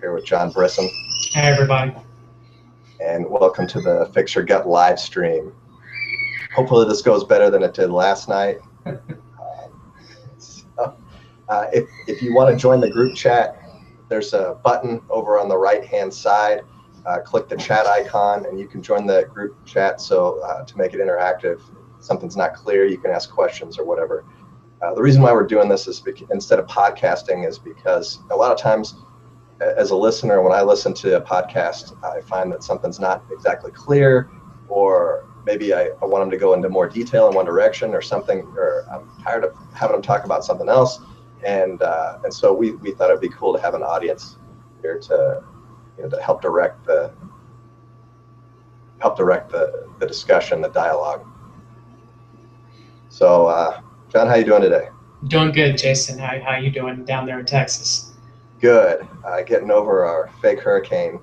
Here with John Brisson. Hey everybody. And welcome to the Fix Your Gut live stream. Hopefully this goes better than it did last night. If you want to join the group chat, there's a button over on the right hand side. Click the chat icon and you can join the group chat. So to make it interactive, if something's not clear, you can ask questions or whatever. The reason why we're doing this is instead of podcasting is because a lot of times as a listener, when I listen to a podcast, I find that something's not exactly clear, or maybe I want them to go into more detail in one direction or something, or I'm tired of having them talk about something else. And so we thought it'd be cool to have an audience here to help direct the discussion, the dialogue. So John, how you doing today? Doing good, Jason. How you doing down there in Texas? Good. Getting over our fake hurricane.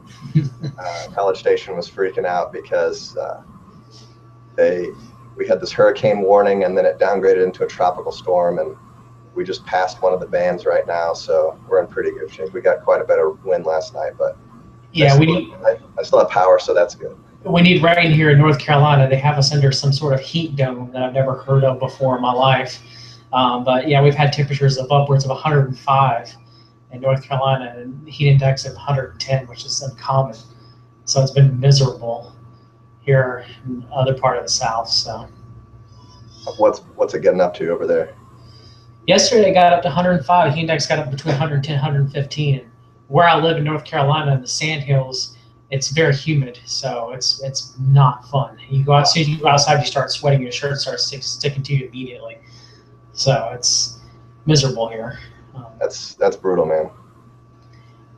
College Station was freaking out because we had this hurricane warning and then it downgraded into a tropical storm, and we just passed one of the bands right now, so we're in pretty good shape. We got quite a better wind last night, but yeah, I still have power, so that's good. We need rain here in North Carolina. They have us under some sort of heat dome that I've never heard of before in my life. But yeah, we've had temperatures of upwards of 105 in North Carolina and heat index of 110, which is uncommon. So it's been miserable here in the other part of the South. So what's it getting up to over there? Yesterday it got up to 105. Heat index got up between 110 and 115. And where I live in North Carolina in the Sandhills, it's very humid, so it's not fun. You go out, as soon as you go outside, you start sweating. Your shirt starts sticking to you immediately. So it's miserable here. That's brutal, man.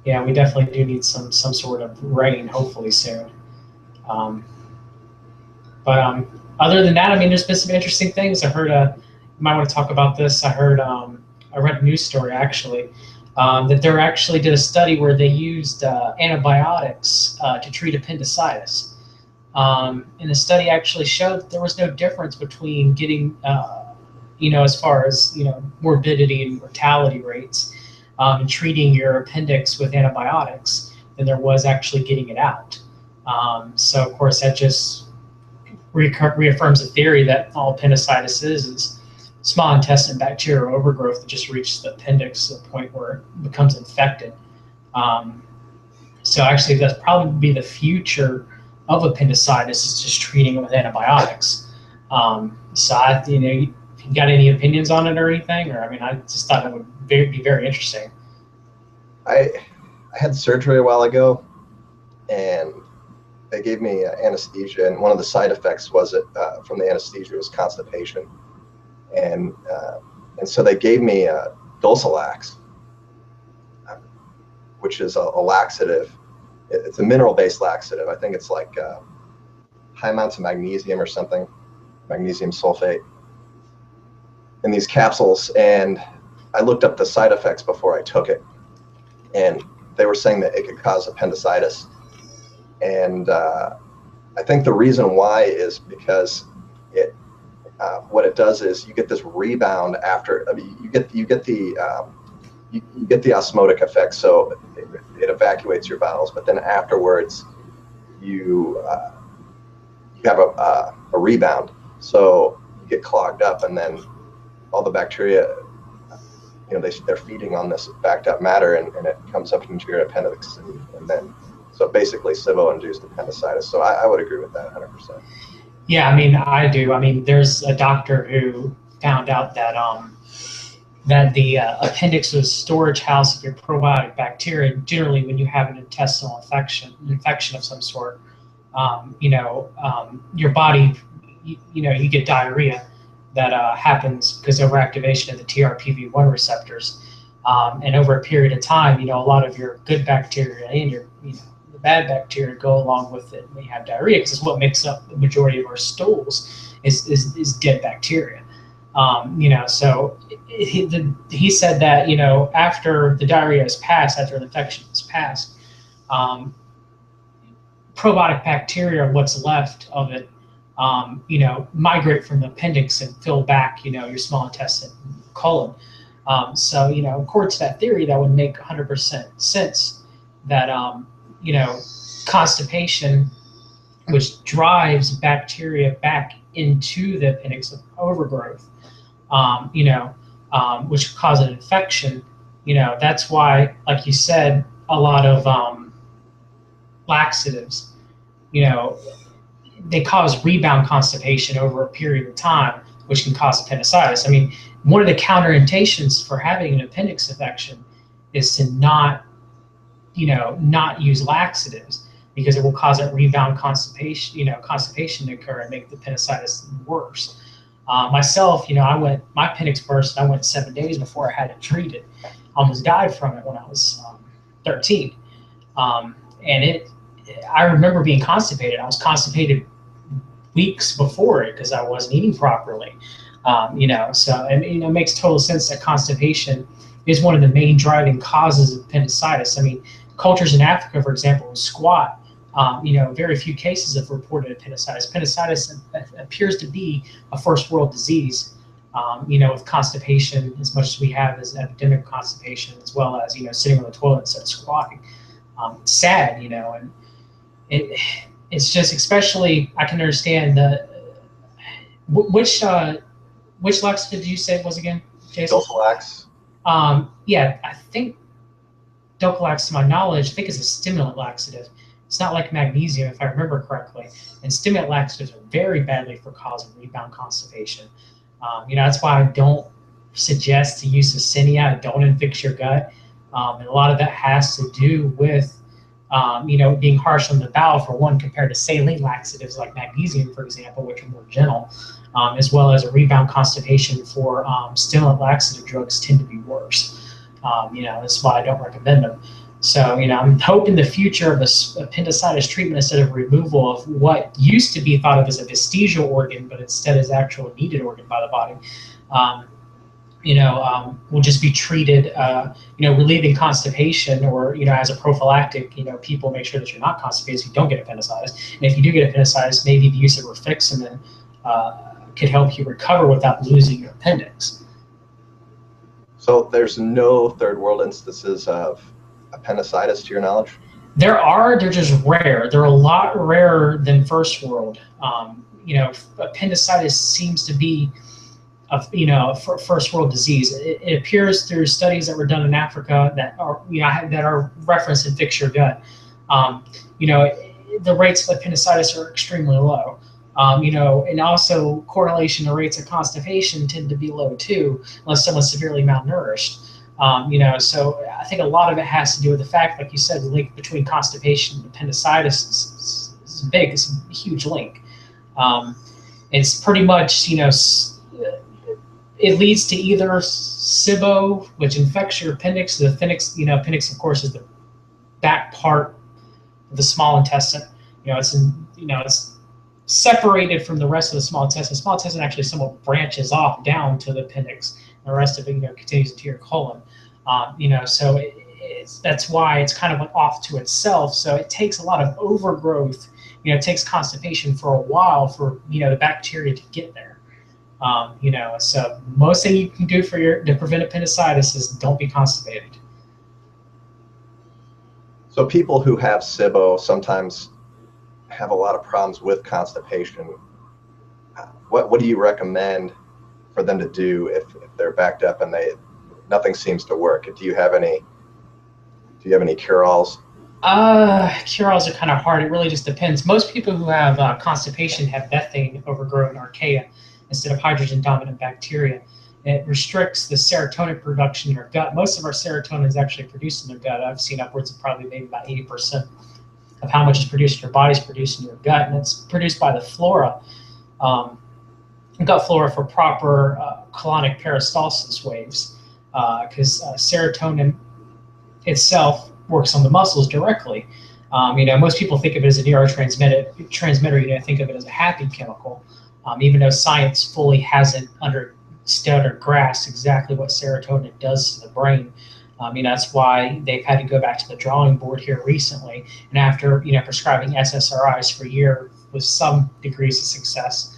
Yeah, we definitely do need some sort of rain, hopefully soon. But other than that, I mean, there's been some interesting things. I heard you might want to talk about this. I heard I read a news story actually that they actually did a study where they used antibiotics to treat appendicitis. And the study actually showed that there was no difference between getting as far as, morbidity and mortality rates and treating your appendix with antibiotics than there was actually getting it out. So, of course, that just reaffirms the theory that all appendicitis is small intestine bacterial overgrowth that just reaches the appendix to the point where it becomes infected. So actually, that's probably the future of appendicitis, is just treating it with antibiotics. So, you got any opinions on it or anything? Or, I mean, I just thought it would be very interesting. I had surgery a while ago, and they gave me anesthesia, and one of the side effects was from the anesthesia was constipation, and so they gave me Dulcolax, which is a laxative. It's a mineral-based laxative. I think it's like high amounts of magnesium or something, magnesium sulfate, in these capsules. And I looked up the side effects before I took it, and they were saying that it could cause appendicitis. And I think the reason why is because what it does is you get this rebound after. I mean, you get the osmotic effect, so it evacuates your bowels, but then afterwards you have a rebound, so you get clogged up, and then all the bacteria, they're feeding on this backed up matter, and it comes up into your appendix, and then so basically SIBO induced appendicitis. So I would agree with that 100%. Yeah, I mean, I do. I mean, there's a doctor who found out that that the appendix was a storage house of your probiotic bacteria. Generally, when you have an intestinal infection of some sort, your body, you get diarrhea that happens because overactivation of the TRPV1 receptors. And over a period of time, a lot of your good bacteria and your, the bad bacteria go along with it, and you have diarrhea, because it's what makes up the majority of our stools is dead bacteria. So he said that, after the diarrhea is passed, after the infection is passed, probiotic bacteria, what's left of it, migrate from the appendix and fill back, your small intestine, colon. So, according to that theory, that would make 100% sense. that constipation, which drives bacteria back into the appendix of overgrowth, which cause an infection. That's why, like you said, a lot of laxatives, they cause rebound constipation over a period of time, which can cause appendicitis. I mean, one of the counterindications for having an appendix infection is to not use laxatives, because it will cause that rebound constipation to occur and make the appendicitis worse. Myself, my appendix burst, and I went 7 days before I had it treated. Almost died from it when I was 13. I remember being constipated. I was constipated weeks before it because I wasn't eating properly. So it makes total sense that constipation is one of the main driving causes of appendicitis. I mean, cultures in Africa, for example, who squat, very few cases have reported appendicitis. Appendicitis appears to be a first world disease, with constipation, as much as we have as epidemic constipation, as well as, sitting on the toilet instead of squatting. It's sad, and it's just, especially, I can understand which laxative did you say it was again, Jason? Dulcolax. Yeah, I think Dulcolax, to my knowledge, I think is a stimulant laxative. It's not like magnesium, if I remember correctly. And stimulant laxatives are very badly for causing rebound constipation. That's why I don't suggest the use of Cinia. I don't infix your gut. And a lot of that has to do with, being harsh on the bowel, for one, compared to saline laxatives like magnesium, for example, which are more gentle, as well as a rebound constipation for stimulant laxative drugs tend to be worse. That's why I don't recommend them. So, I'm hoping the future of appendicitis treatment, instead of removal of what used to be thought of as a vestigial organ, but instead is actual needed organ by the body, will just be treated, relieving constipation, or, as a prophylactic, people make sure that you're not constipated so you don't get appendicitis. And if you do get appendicitis, maybe the use of rifaximin could help you recover without losing your appendix. So there's no third world instances of appendicitis to your knowledge? They're just rare. They're a lot rarer than first world. Appendicitis seems to be a first world disease. It appears through studies that were done in Africa that are referenced in Fix Your Gut. The rates of appendicitis are extremely low. And also correlation to rates of constipation tend to be low too, unless someone's severely malnourished. So I think a lot of it has to do with the fact, like you said, the link between constipation and appendicitis is big. It's a huge link. It's pretty much, it leads to either SIBO, which infects your appendix. The appendix, of course, is the back part of the small intestine. It's separated from the rest of the small intestine. Small intestine actually somewhat branches off down to the appendix. The rest of it, continues into your colon. So that's why it's kind of off to itself. So it takes a lot of overgrowth. It takes constipation for a while for the bacteria to get there. So most thing you can do to prevent appendicitis is don't be constipated. So people who have SIBO sometimes have a lot of problems with constipation. What do you recommend for them to do if they're backed up and nothing seems to work? Do you have any cure-alls? Cure-alls are kind of hard. It really just depends. Most people who have constipation have methane overgrown archaea instead of hydrogen dominant bacteria. It restricts the serotonin production in your gut. Most of our serotonin is actually produced in your gut. I've seen upwards of probably maybe about 80% of how much is produced in your body is produced in your gut, and it's produced by the flora. Gut flora for proper colonic peristalsis waves, because serotonin itself works on the muscles directly. Most people think of it as a neurotransmitter. Think of it as a happy chemical, even though science fully hasn't understood or grasped exactly what serotonin does to the brain. That's why they've had to go back to the drawing board here recently, and after prescribing SSRIs for a year with some degrees of success,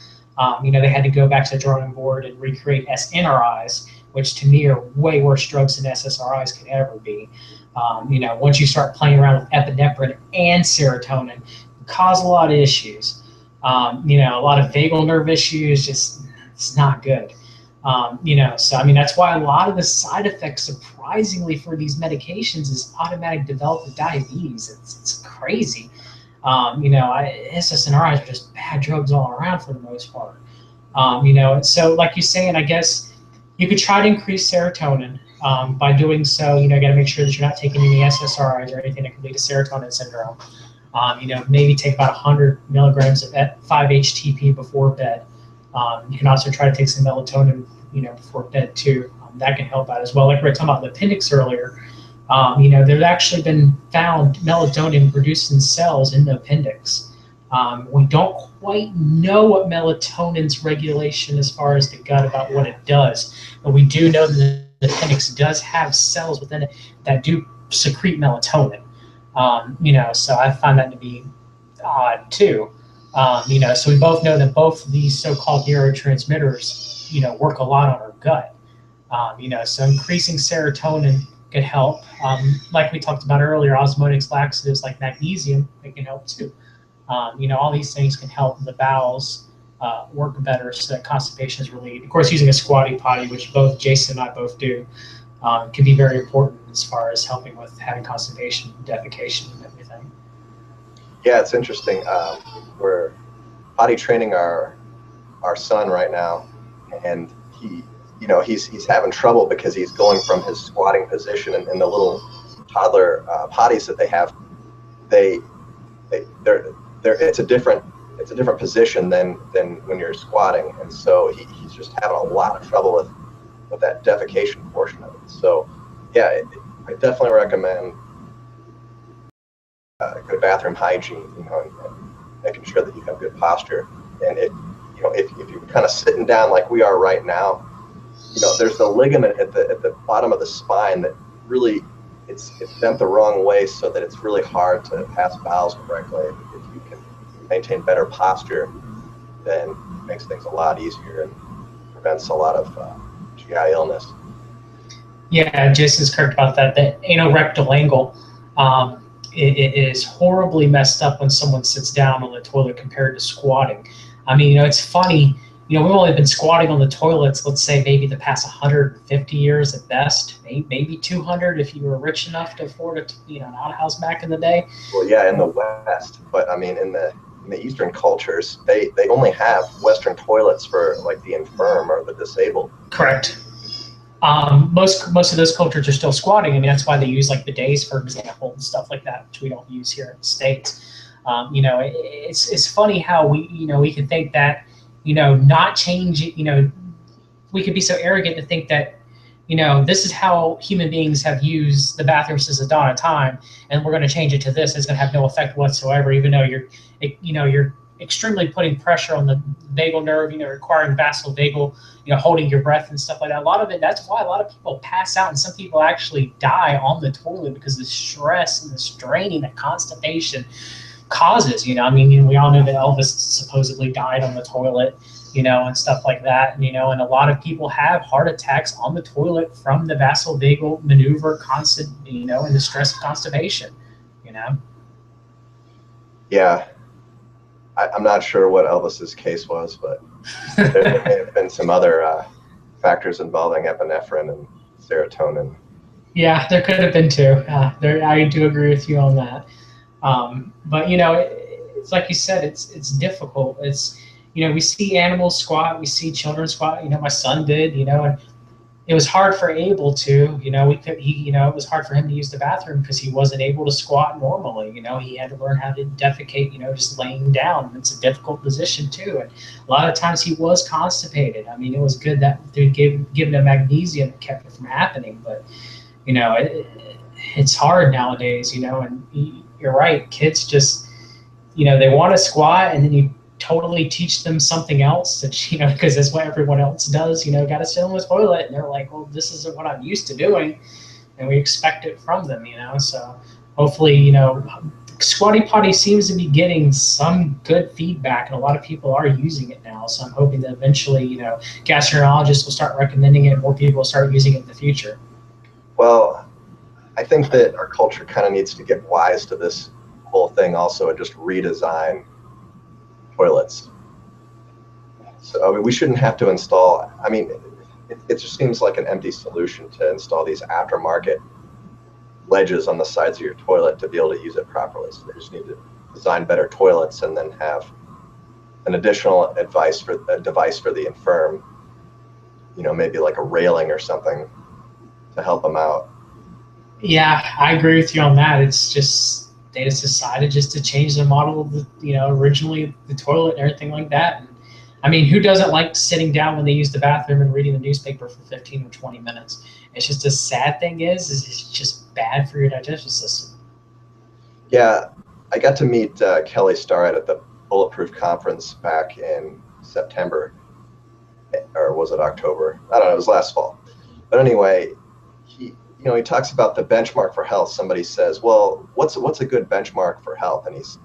they had to go back to the drawing board and recreate SNRIs, which to me are way worse drugs than SSRIs could ever be. Once you start playing around with epinephrine and serotonin, cause a lot of issues. A lot of vagal nerve issues, just it's not good. So I mean, that's why a lot of the side effects, surprisingly, for these medications is automatic development of diabetes. It's crazy. SSRIs are just bad drugs all around for the most part. So like you're saying, I guess you could try to increase serotonin. By doing so, you got to make sure that you're not taking any SSRIs or anything that could lead to serotonin syndrome. Maybe take about 100 milligrams of 5-HTP before bed. You can also try to take some melatonin, before bed too. That can help out as well. Like we were talking about the appendix earlier, there's actually been found melatonin produced in cells in the appendix. We don't quite know what melatonin's regulation as far as the gut about what it does, but we do know that the appendix does have cells within it that do secrete melatonin. So I find that to be odd too. So we both know that both of these so-called neurotransmitters, work a lot on our gut. So increasing serotonin could help. Like we talked about earlier, osmotic laxatives like magnesium, they can help too. All these things can help the bowels work better so that constipation is relieved. Of course, using a squatty potty, which both Jason and I both do, can be very important as far as helping with having constipation, defecation, and everything. Yeah, it's interesting. We're potty training our son right now, and he's having trouble because he's going from his squatting position, and the little toddler potties that they have, it's a different position than when you're squatting, and so he's just having a lot of trouble with that defecation portion of it. So yeah, I definitely recommend good bathroom hygiene, and making sure that you have good posture. And if you're kind of sitting down like we are right now, there's the ligament at the bottom of the spine that really it's bent the wrong way, so that it's really hard to pass bowels correctly. If you can maintain better posture, then it makes things a lot easier and prevents a lot of GI illness. Yeah, Jason's correct about that. The anorectal angle, it is horribly messed up when someone sits down on the toilet compared to squatting. I mean, it's funny. We've only been squatting on the toilets, let's say maybe the past 150 years at best, maybe 200 if you were rich enough to afford an outhouse back in the day. Well, yeah, in the West, but I mean, in the Eastern cultures, they only have Western toilets for like the infirm or the disabled. Correct. Most of those cultures are still squatting. I mean, that's why they use like bidets, for example, and stuff like that, which we don't use here in the States. It's funny how we can think that, not change it, we could be so arrogant to think that, this is how human beings have used the bathroom since the dawn of time, and we're going to change it to this. It's going to have no effect whatsoever, even though you're extremely putting pressure on the vagal nerve, requiring vasovagal, holding your breath and stuff like that. A lot of it, that's why a lot of people pass out, and some people actually die on the toilet because of the stress and the straining that constipation causes. We all know that Elvis supposedly died on the toilet, and stuff like that. And a lot of people have heart attacks on the toilet from the vasovagal maneuver, and the stress of constipation. Yeah, I'm not sure what Elvis's case was, but there may have been some other factors involving epinephrine and serotonin. Yeah, there could have been too. I do agree with you on that. But it's like you said, it's difficult. It's we see animals squat, we see children squat. My son did. And it was hard for Abel to. It was hard for him to use the bathroom because he wasn't able to squat normally. He had to learn how to defecate. Just laying down. It's a difficult position too. And a lot of times he was constipated. I mean, it was good that they given him magnesium that kept it from happening. But it's hard nowadays. And you're right. Kids just, they want to squat, and then you totally teach them something else that, because that's what everyone else does, got to sit on the toilet. And they're like, well, this isn't what I'm used to doing. And we expect it from them, So hopefully, Squatty Potty seems to be getting some good feedback, and a lot of people are using it now. So I'm hoping that eventually, gastroenterologists will start recommending it, and more people will start using it in the future. Well, I think that our culture kind of needs to get wise to this whole thing also and just redesign toilets. So I mean, we shouldn't have to install, I mean, it just seems like an empty solution to install these aftermarket ledges on the sides of your toilet to be able to use it properly. So they just need to design better toilets and then have an additional device for the infirm, you know, maybe like a railing or something to help them out. Yeah, I agree with you on that. It's just they just decided just to change the model of the, you know, originally the toilet and everything like that. And, I mean, who doesn't like sitting down when they use the bathroom and reading the newspaper for 15 or 20 minutes? It's just a sad thing is it's just bad for your digestive system. Yeah, I got to meet Kelly Starrett at the Bulletproof Conference back in September, or was it October? I don't know, it was last fall. But anyway, he talks about the benchmark for health. Somebody says, well, what's a good benchmark for health? And he says,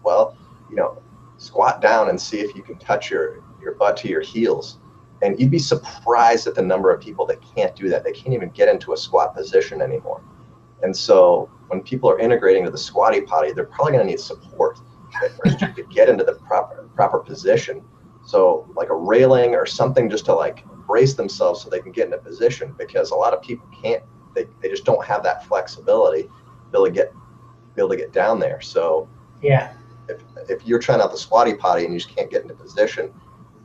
well, you know, squat down and see if you can touch your butt to your heels. And you'd be surprised at the number of people that can't do that. They can't even get into a squat position anymore. And so when people are integrating to the squatty potty, they're probably going to need support to get into the proper position. So like a railing or something just to like brace themselves so they can get into position, because a lot of people can't, they just don't have that flexibility to be able to get down there. So yeah, if you're trying out the squatty potty and you just can't get into position,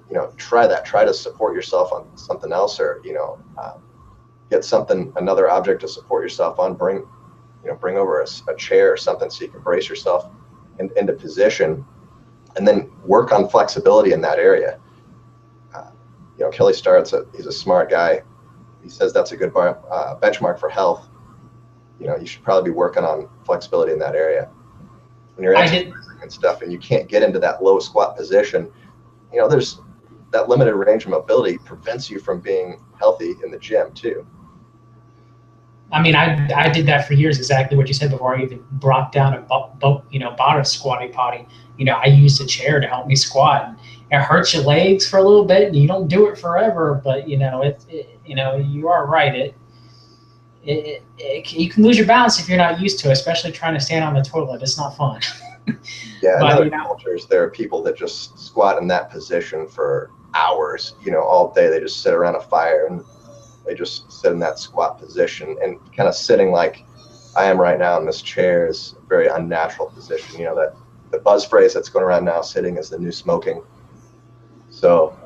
you know, try that. Try to support yourself on something else, or, you know, get another object to support yourself on. Bring over a chair or something so you can brace yourself into position, and then work on flexibility in that area. You know, Kelly Starrett's he's a smart guy. He says that's a good benchmark for health. You know, you should probably be working on flexibility in that area. When you're exercising and stuff and you can't get into that low squat position, you know, there's that limited range of mobility prevents you from being healthy in the gym too. I mean, I did that for years, exactly what you said before. I even brought down bought a squatty potty. You know, I used a chair to help me squat. And it hurts your legs for a little bit, and you don't do it forever. But you know, you know, you are right. You can lose your balance if you're not used to it, especially trying to stand on the toilet. It's not fun. Yeah, in other cultures, there are people that just squat in that position for hours. You know, all day they just sit around a fire and they just sit in that squat position, and kind of sitting like I am right now in this chair is a very unnatural position. You know, that the buzz phrase that's going around now, sitting is the new smoking. So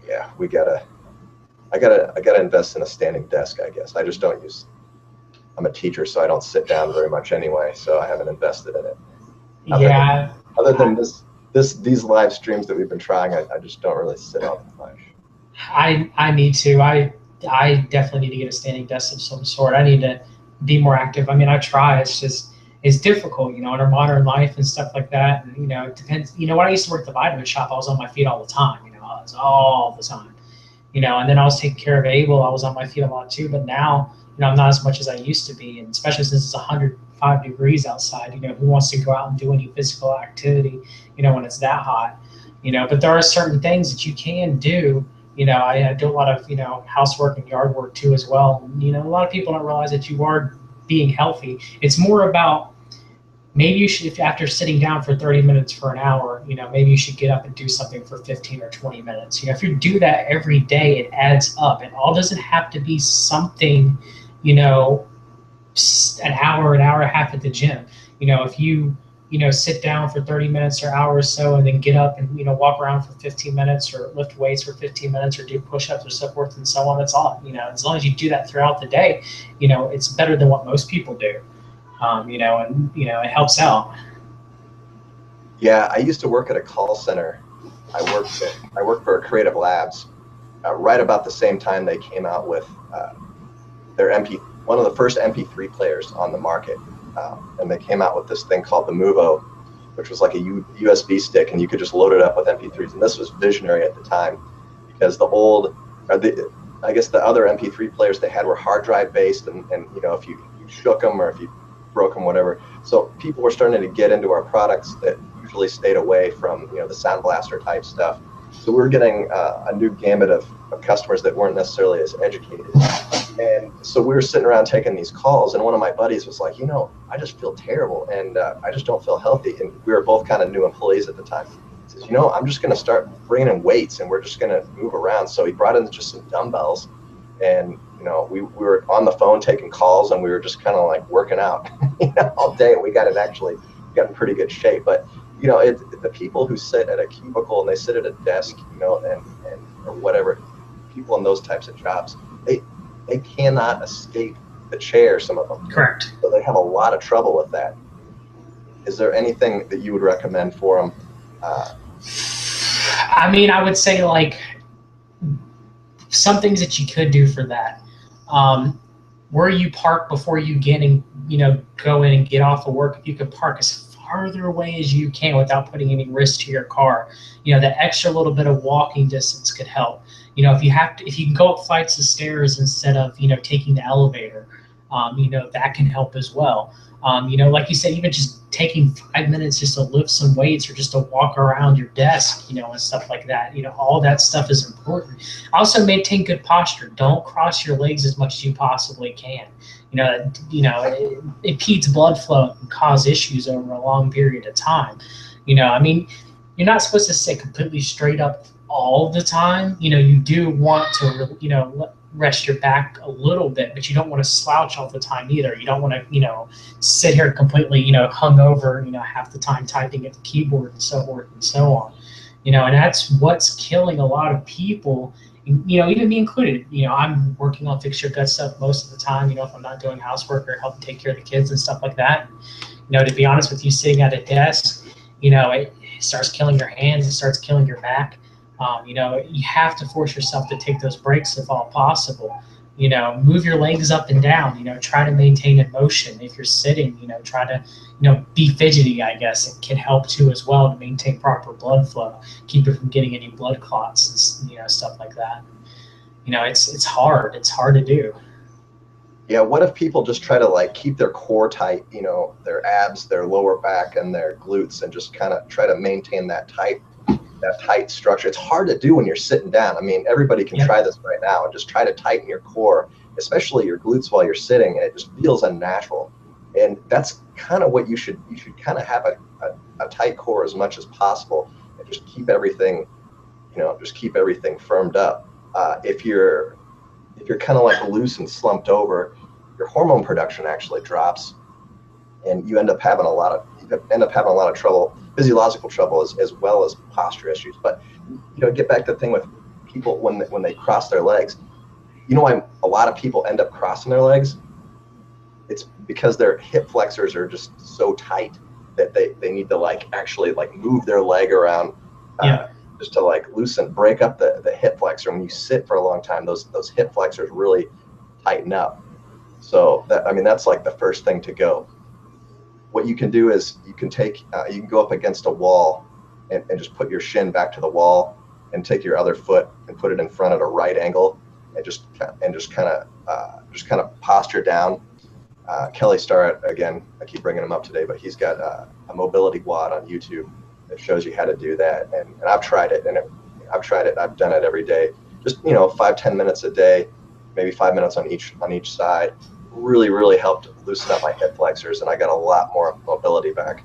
yeah, I gotta invest in a standing desk, I guess. I just don't I'm a teacher, so I don't sit down very much anyway, so I haven't invested in it. Other than these live streams that we've been trying, I just don't really sit all that much. I need to. I definitely need to get a standing desk of some sort. I need to be more active. I mean, I try. It's difficult, you know, in our modern life and stuff like that. And, you know, it depends. You know, when I used to work at the vitamin shop, I was on my feet all the time. You know, I was all the time. You know, and then I was taking care of Abel. I was on my feet a lot too. But now, you know, I'm not as much as I used to be. And especially since it's 105 degrees outside, you know, who wants to go out and do any physical activity, you know, when it's that hot, you know. But there are certain things that you can do. You know, I do a lot of, you know, housework and yard work too as well. You know, a lot of people don't realize that you are being healthy. It's more about maybe you should, if after sitting down for 30 minutes for an hour, you know, maybe you should get up and do something for 15 or 20 minutes. You know, if you do that every day, it adds up. It all doesn't have to be something, you know, an hour and a half at the gym. You know, if you know, sit down for 30 minutes or hour or so and then get up and, you know, walk around for 15 minutes or lift weights for 15 minutes or do push-ups or so forth and so on. That's all, you know, as long as you do that throughout the day, you know, it's better than what most people do, you know, and, you know, it helps out. Yeah, I used to work at a call center. I worked for Creative Labs right about the same time they came out with one of the first MP3 players on the market. And they came out with this thing called the Movo, which was like a USB stick, and you could just load it up with MP3s. And this was visionary at the time, because I guess the other MP3 players they had were hard drive based, and you know, if you shook them or if you broke them, whatever. So people were starting to get into our products that usually stayed away from, you know, the Sound Blaster type stuff. So we were getting a new gamut of customers that weren't necessarily as educated. And so we were sitting around taking these calls, and one of my buddies was like, I just feel terrible, and I just don't feel healthy. And we were both kind of new employees at the time. He says, I'm just going to start bringing in weights, and we're just going to move around. So he brought in just some dumbbells, and we were on the phone taking calls, and we were just kind of like working out all day, and we got in pretty good shape. But the people who sit at a cubicle and they sit at a desk, and or whatever, people in those types of jobs, they cannot escape the chair, some of them. Correct. So they have a lot of trouble with that. Is there anything that you would recommend for them? I mean, I would say like some things that you could do for that. Where you park before you go in and get off of work, if you could park as farther away as you can without putting any risk to your car, the extra little bit of walking distance could help. If you can go up flights of stairs instead of taking the elevator, that can help as well. Like you said, even just taking 5 minutes just to lift some weights or just to walk around your desk, and stuff like that. All that stuff is important. Also, maintain good posture. Don't cross your legs as much as you possibly can. It impedes blood flow and can cause issues over a long period of time. I mean, you're not supposed to sit completely straight up all the time. You do want to, rest your back a little bit, but you don't want to slouch all the time either. You don't want to, sit here completely, hung over, half the time typing at the keyboard and so forth and so on. And that's what's killing a lot of people, even me included. I'm working on fix your gut stuff most of the time, if I'm not doing housework or helping take care of the kids and stuff like that. To be honest with you, sitting at a desk, it starts killing your hands, it starts killing your back. You have to force yourself to take those breaks if all possible. Move your legs up and down, try to maintain a motion. If you're sitting, try to, be fidgety, I guess. It can help too as well to maintain proper blood flow, keep it from getting any blood clots and, stuff like that. It's hard. It's hard to do. Yeah, what if people just try to keep their core tight, their abs, their lower back, and their glutes, and just kind of try to maintain that tight structure? It's hard to do when you're sitting down. I mean, everybody can try this right now and just try to tighten your core, especially your glutes while you're sitting, and it just feels unnatural. And that's kind of what you should kind of have a tight core as much as possible, and just keep everything, firmed up. If you're kind of loose and slumped over, your hormone production actually drops, and you end up having a lot of trouble, physiological trouble as well as posture issues. But get back to the thing with people when they cross their legs. Why a lot of people end up crossing their legs? It's because their hip flexors are just so tight that they need to actually move their leg around, just to break up the hip flexor. When you sit for a long time, those hip flexors really tighten up. So that's the first thing to go. What you can do is you can go up against a wall and just put your shin back to the wall, and take your other foot and put it in front at a right angle, and just kind of posture down. Kelly Starrett, again, I keep bringing him up today, but he's got a mobility WOD on YouTube that shows you how to do that. And I've tried it, I've done it every day, just 5-10 minutes a day, maybe 5 minutes on each side. Really helped loosen up my hip flexors, and I got a lot more mobility back.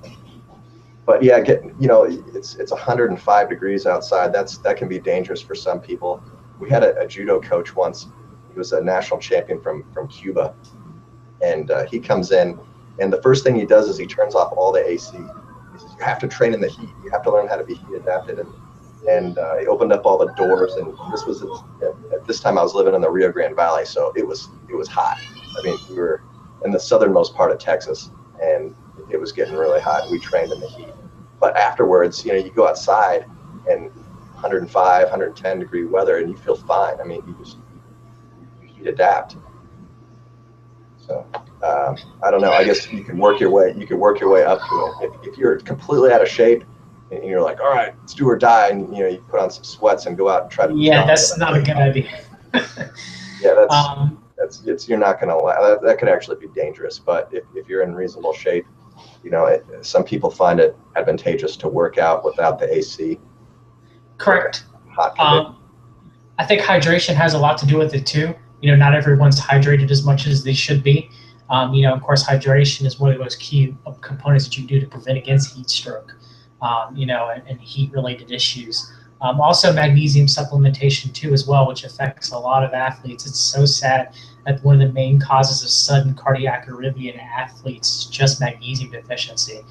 But yeah, it's 105 degrees outside. That can be dangerous for some people. We had a judo coach once. He was a national champion from Cuba, and he comes in, and the first thing he does is he turns off all the AC. He says, you have to train in the heat. You have to learn how to be heat adapted. And he opened up all the doors, and this was at this time I was living in the Rio Grande Valley, so it was hot. I mean, we were in the southernmost part of Texas, and it was getting really hot, and we trained in the heat. But afterwards, you go outside and 105, 110 degree weather, and you feel fine. I mean, you adapt. So I don't know. I guess you can work your way up to it. If you're completely out of shape, and you're like, all right, let's do or die, and you put on some sweats and go out and try to. Yeah, that's not a good idea. Yeah, you're not going to. That could actually be dangerous. But if you're in reasonable shape, some people find it advantageous to work out without the AC. Correct. Hot conditions. I think hydration has a lot to do with it too. not everyone's hydrated as much as they should be. Of course, hydration is one of the most key components that you do to prevent against heat stroke, and heat-related issues. Also, magnesium supplementation too, as well, which affects a lot of athletes. It's so sad that one of the main causes of sudden cardiac arrhythmia in athletes is just magnesium deficiency.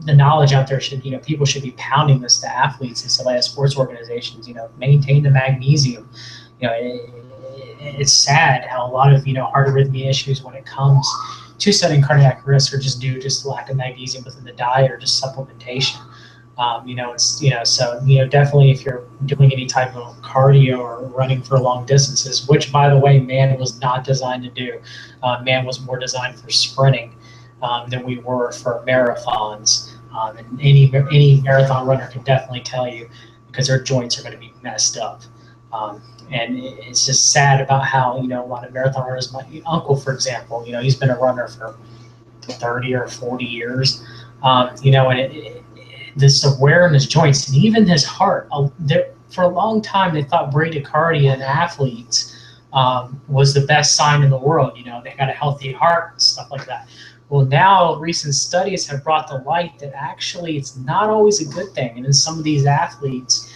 The knowledge out there should, people should be pounding this to athletes and some sports organizations. Maintain the magnesium. It's sad how a lot of heart arrhythmia issues when it comes to sudden cardiac risk are just due to lack of magnesium within the diet or just supplementation. So definitely if you're doing any type of cardio or running for long distances, which by the way, man was not designed to do. Man was more designed for sprinting than we were for marathons. And any marathon runner can definitely tell you, because their joints are going to be messed up. And it's just sad about how, a lot of marathon runners, my uncle, for example, he's been a runner for 30 or 40 years, and this wear in his joints and even his heart. For a long time, they thought bradycardia in athletes was the best sign in the world. They got a healthy heart and stuff like that. Well, now recent studies have brought to light that actually it's not always a good thing. And in some of these athletes,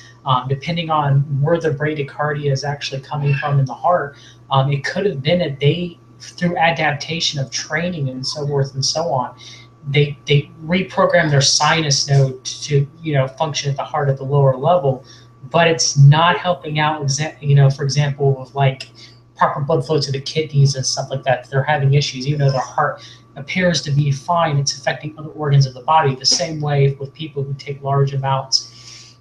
depending on where the bradycardia is actually coming from in the heart, it could have been that they, through adaptation of training and so forth and so on, they reprogram their sinus node to function at the heart at the lower level, but it's not helping out. For example, with like proper blood flow to the kidneys and stuff like that. They're having issues, even though their heart appears to be fine. It's affecting other organs of the body. The same way with people who take large amounts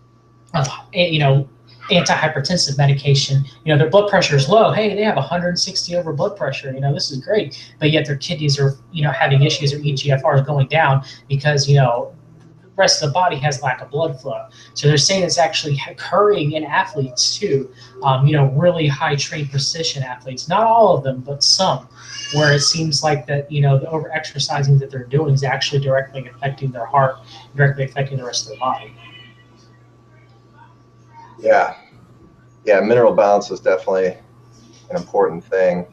of antihypertensive medication, their blood pressure is low. Hey, they have 160 over blood pressure. This is great, but yet their kidneys are, having issues. Their EGFR is going down because, the rest of the body has lack of blood flow. So they're saying it's actually occurring in athletes too. Really high trained precision athletes, not all of them, but some, where it seems like that, the over exercising that they're doing is actually directly affecting their heart, directly affecting the rest of their body. Yeah, mineral balance is definitely an important thing.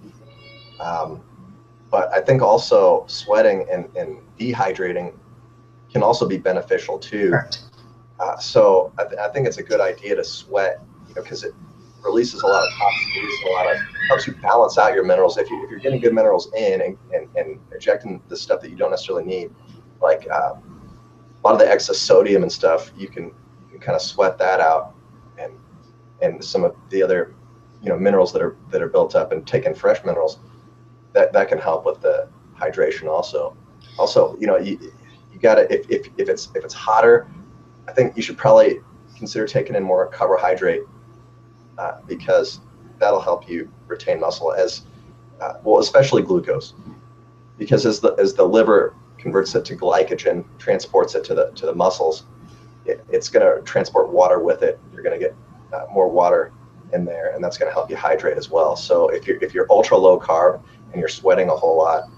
But I think also sweating and dehydrating can also be beneficial too. Correct. So I think it's a good idea to sweat, because it releases a lot of toxins, helps you balance out your minerals. If you're getting good minerals in and ejecting the stuff that you don't necessarily need, like a lot of the excess sodium and stuff, you can kind of sweat that out. And some of the other, minerals that are built up, and taking fresh minerals, that can help with the hydration also. Also, you gotta, if it's hotter, I think you should probably consider taking in more carbohydrate, because that'll help you retain muscle especially glucose, because as the liver converts it to glycogen, transports it to the muscles, it's going to transport water with it. You're going to get more water in there, and that's going to help you hydrate as well. So if you're ultra low carb and you're sweating a whole lot,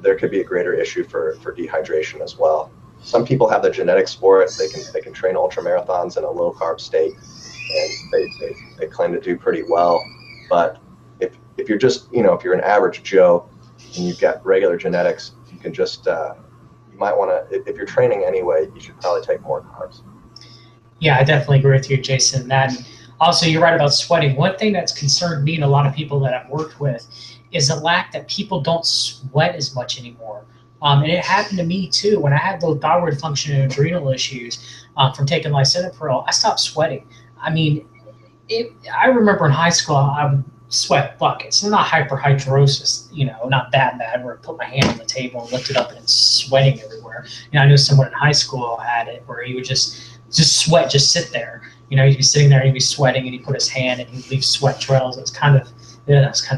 there could be a greater issue for dehydration as well. Some people have the genetics for it. They can train ultra marathons in a low carb state, and they claim to do pretty well. But if you're just, if you're an average Joe and you've got regular genetics, you can just you might want to, if you're training anyway, you should probably take more carbs. Yeah, I definitely agree with you, Jason. That also, you're right about sweating. One thing that's concerned me and a lot of people that I've worked with is the lack that people don't sweat as much anymore. And it happened to me too. When I had low thyroid function and adrenal issues from taking lisinopril, I stopped sweating. I mean, I remember in high school, I would sweat buckets. Not hyperhidrosis, not that bad, where I put my hand on the table and lift it up and it's sweating everywhere. I knew someone in high school had it where he would just sweat, just sit there. He'd be sitting there and he'd be sweating, and he'd put his hand and he'd leave sweat trails. It's kind of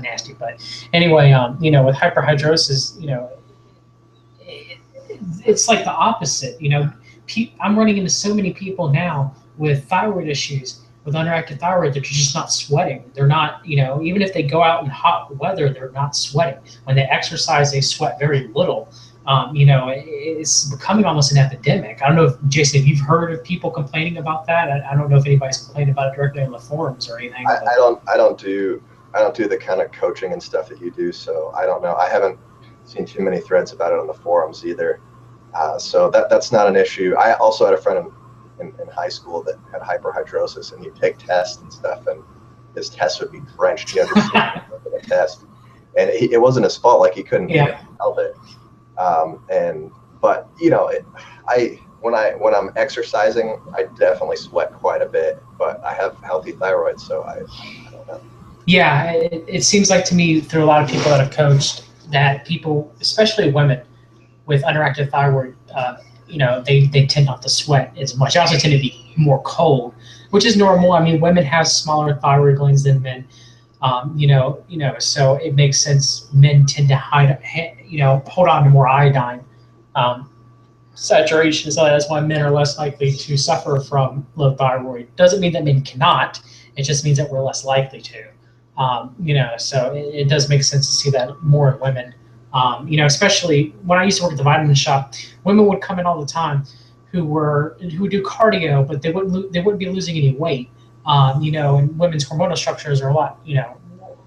nasty. But anyway, with hyperhidrosis, it's like the opposite. I'm running into so many people now with thyroid issues, with underactive thyroid, they're just not sweating. They're not, even if they go out in hot weather, they're not sweating. When they exercise, they sweat very little. It's becoming almost an epidemic. I don't know if, Jason, if you've heard of people complaining about that. I don't know if anybody's complained about it directly on the forums or anything. I don't do the kind of coaching and stuff that you do, so I don't know. I haven't seen too many threads about it on the forums either. So that's not an issue. I also had a friend in high school that had hyperhidrosis, and he'd take tests and stuff, and his tests would be drenched. He understood the test, and it wasn't his fault. Like, he couldn't help it. But when I'm exercising, I definitely sweat quite a bit. But I have healthy thyroid, so I don't know. Yeah, it seems like to me, through a lot of people that I've coached, that people, especially women with underactive thyroid, they tend not to sweat as much. They also tend to be more cold, which is normal. I mean, women have smaller thyroid glands than men, so it makes sense. Men tend to hold on to more iodine saturation. So that's why men are less likely to suffer from low thyroid. Doesn't mean that men cannot. It just means that we're less likely to. So it does make sense to see that more in women. Especially when I used to work at the vitamin shop, women would come in all the time who would do cardio, but they wouldn't be losing any weight. And women's hormonal structures are a lot,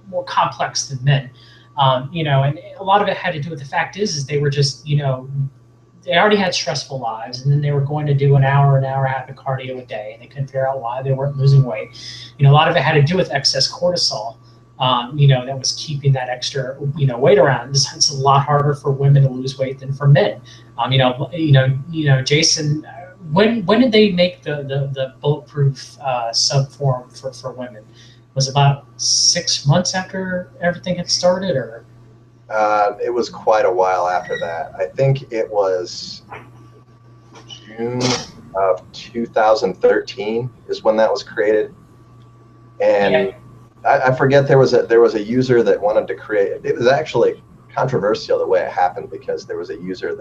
more complex than men. And a lot of it had to do with the fact is they were just, they already had stressful lives, and then they were going to do an hour and a half of cardio a day, and they couldn't figure out why they weren't losing weight. A lot of it had to do with excess cortisol. That was keeping that extra, weight around. It's a lot harder for women to lose weight than for men. Jason, when did they make the bulletproof sub form for women? Was it about 6 months after everything had started, or? It was quite a while after that. I think it was June of 2013 is when that was created, and I forget, there was a user that wanted to create. It was actually controversial the way it happened, because there was a user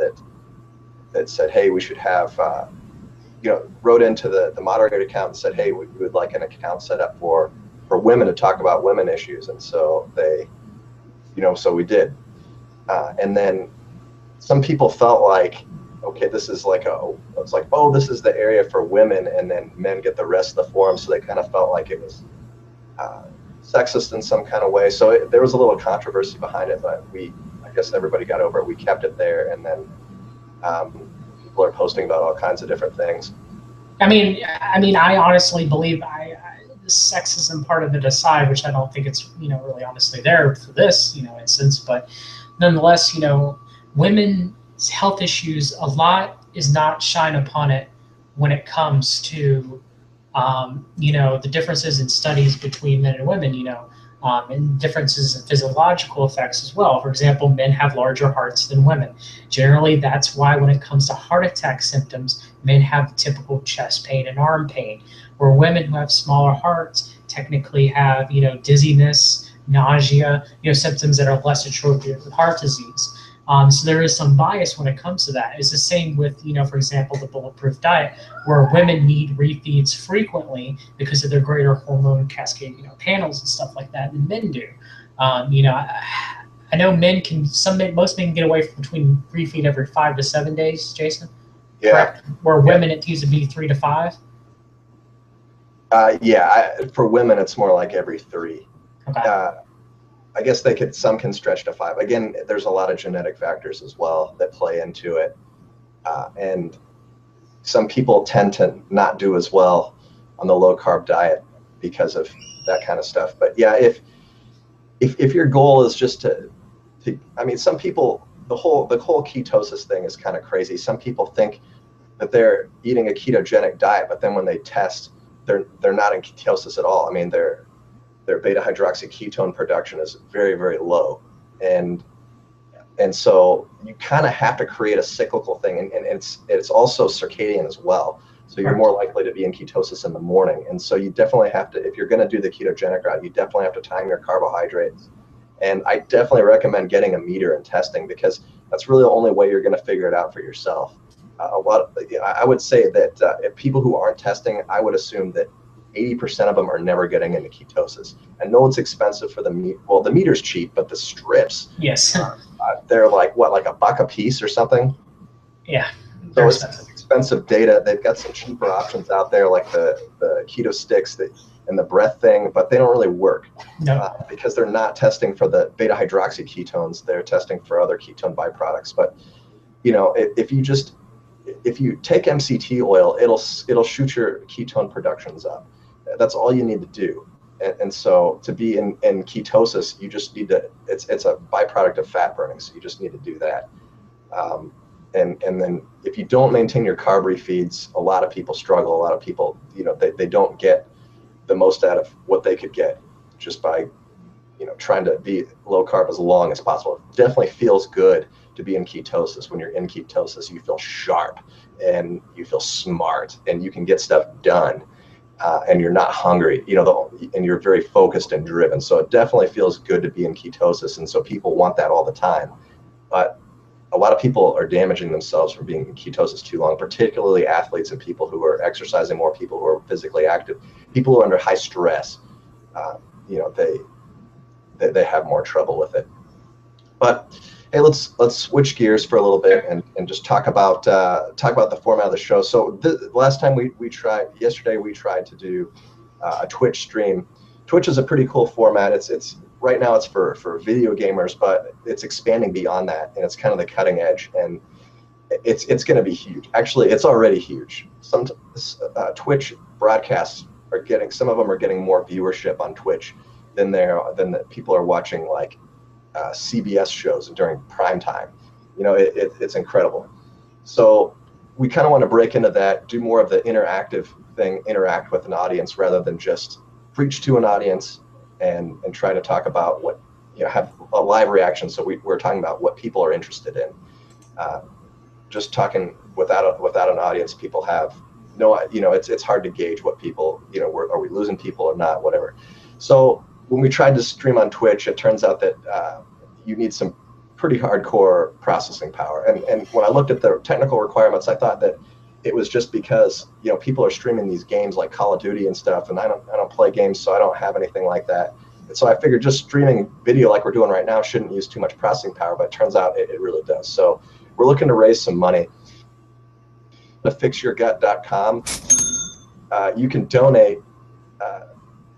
that said, hey, we should have wrote into the moderator account and said, hey, we would like an account set up for women to talk about women issues. And so they, so we did. And then some people felt like, okay, this is like this is the area for women, and then men get the rest of the forum. So they kind of felt like it was sexist in some kind of way. So there was a little controversy behind it, but I guess everybody got over it. We kept it there, and then people are posting about all kinds of different things. I mean, I honestly believe the sexism part of it aside, which I don't think it's really honestly there for this instance, but nonetheless, women's health issues, a lot is not shine upon it when it comes to the differences in studies between men and women, and differences in physiological effects as well. For example, men have larger hearts than women. Generally, that's why when it comes to heart attack symptoms, men have typical chest pain and arm pain, where women who have smaller hearts technically have, dizziness, nausea, symptoms that are less attributed with heart disease. So there is some bias when it comes to that. It's the same with, for example, the bulletproof diet, where women need refeeds frequently because of their greater hormone cascade, panels and stuff like that than men do. I know most men can get away from between refeed every 5 to 7 days, Jason. Yeah. Correct? Where women, it needs to be 3 to 5. For women, it's more like every 3. Okay. I guess some can stretch to 5. Again, there's a lot of genetic factors as well that play into it. And some people tend to not do as well on the low carb diet because of that kind of stuff. But yeah, if your goal is just to some people, the whole ketosis thing is kind of crazy. Some people think that they're eating a ketogenic diet, but then when they test, they're not in ketosis at all. I mean, their beta hydroxyketone production is very, very low, and so you kind of have to create a cyclical thing, and it's also circadian as well. So you're more likely to be in ketosis in the morning, and so you definitely have to, if you're going to do the ketogenic route, you definitely have to time your carbohydrates. And I definitely recommend getting a meter and testing, because that's really the only way you're going to figure it out for yourself. I would say that if people who aren't testing, I would assume that 80% of them are never getting into ketosis. I know it's expensive for the meat. Well, the meter's cheap, but the strips, yes, they're like what, like $1 a piece or something? yeah. So it's expensive data. They've got some cheaper options out there, like the keto sticks and the breath thing, but they don't really work because they're not testing for the beta hydroxyketones. They're testing for other ketone byproducts. But if you take MCT oil, it'll shoot your ketone productions up. That's all you need to do. And so to be in ketosis, you just need to. It's a byproduct of fat burning, so you just need to do that. And then if you don't maintain your carb refeeds, a lot of people struggle. A lot of people, they don't get the most out of what they could get just by, trying to be low carb as long as possible. It definitely feels good to be in ketosis. When you're in ketosis, you feel sharp and you feel smart and you can get stuff done, and you're not hungry, and you're very focused and driven. So it definitely feels good to be in ketosis. And so people want that all the time. But a lot of people are damaging themselves from being in ketosis too long, particularly athletes and people who are exercising more, people who are physically active, people who are under high stress. They have more trouble with it. But hey, let's switch gears for a little bit and just talk about the format of the show. So last time yesterday we tried to do a Twitch stream. Twitch is a pretty cool format. It's right now it's for video gamers, but it's expanding beyond that, and it's kind of the cutting edge, and it's going to be huge. Actually, it's already huge. Some Twitch broadcasts some of them are getting more viewership on Twitch than the people are watching like CBS shows during prime time. It's incredible. So we kind of want to break into that, do more of the interactive thing, interact with an audience rather than just preach to an audience and try to talk about what, have a live reaction. So we're talking about what people are interested in. Just talking without an audience, people have it's hard to gauge what people, are we losing people or not, whatever. So when we tried to stream on Twitch, it turns out that you need some pretty hardcore processing power. And when I looked at the technical requirements, I thought that it was just because people are streaming these games like Call of Duty and stuff, and I don't play games, so I don't have anything like that. And so I figured just streaming video like we're doing right now shouldn't use too much processing power, but it turns out it really does. So we're looking to raise some money. To fixyourgut.com, you can donate,